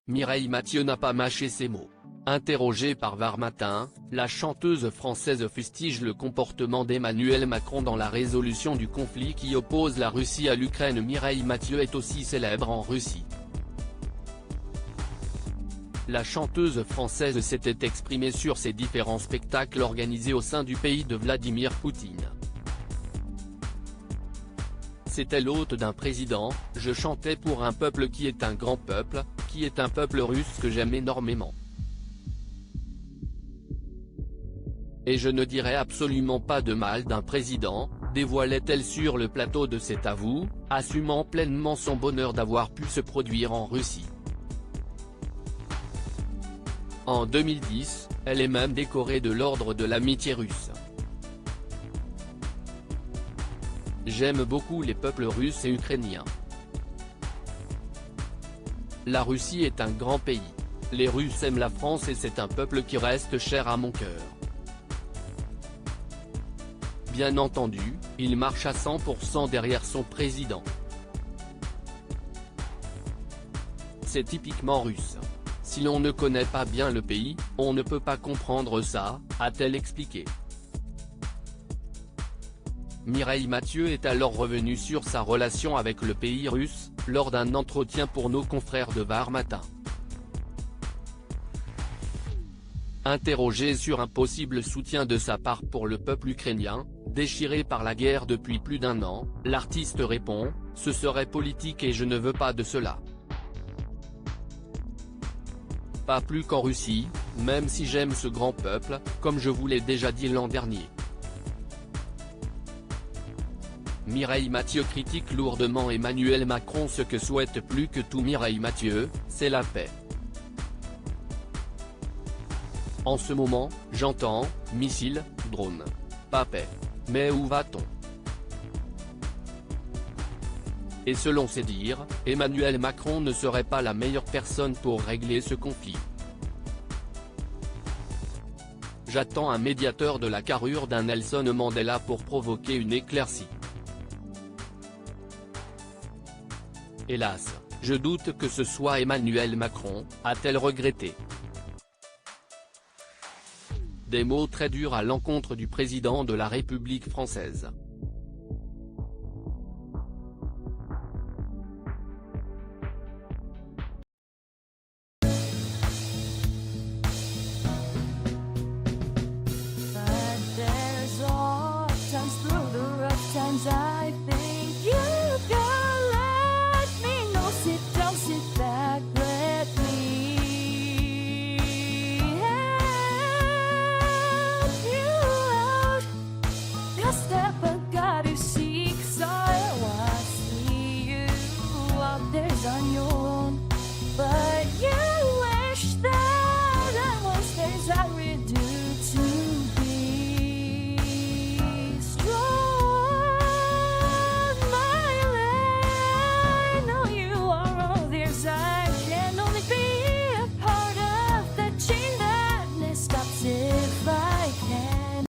Mireille Mathieu n'a pas mâché ses mots. Interrogée par Var Matin, la chanteuse française fustige le comportement d'Emmanuel Macron dans la résolution du conflit qui oppose la Russie à l'Ukraine. Mireille Mathieu est aussi célèbre en Russie. La chanteuse française s'était exprimée sur ses différents spectacles organisés au sein du pays de Vladimir Poutine. C'était l'hôte d'un président, je chantais pour un peuple qui est un grand peuple, qui est un peuple russe que j'aime énormément. Et je ne dirais absolument pas de mal d'un président, dévoilait-elle sur le plateau de C'est à vous, assumant pleinement son bonheur d'avoir pu se produire en Russie. En 2010, elle est même décorée de l'ordre de l'amitié russe. J'aime beaucoup les peuples russes et ukrainiens. La Russie est un grand pays. Les Russes aiment la France et c'est un peuple qui reste cher à mon cœur. Bien entendu, il marche à 100% derrière son président. C'est typiquement russe. Si l'on ne connaît pas bien le pays, on ne peut pas comprendre ça, a-t-elle expliqué. Mireille Mathieu est alors revenue sur sa relation avec le pays russe, lors d'un entretien pour nos confrères de Var Matin. Interrogée sur un possible soutien de sa part pour le peuple ukrainien, déchiré par la guerre depuis plus d'un an, l'artiste répond « Ce serait politique et je ne veux pas de cela. Pas plus qu'en Russie, même si j'aime ce grand peuple, comme je vous l'ai déjà dit l'an dernier. » Mireille Mathieu critique lourdement Emmanuel Macron. Ce que souhaite plus que tout Mireille Mathieu, c'est la paix. En ce moment, j'entends, missiles, drones. Pas paix. Mais où va-t-on? Et selon ses dires, Emmanuel Macron ne serait pas la meilleure personne pour régler ce conflit. J'attends un médiateur de la carrure d'un Nelson Mandela pour provoquer une éclaircie. Hélas, je doute que ce soit Emmanuel Macron, a-t-elle regretté. Des mots très durs à l'encontre du président de la République française. But there's all times through the rough times I think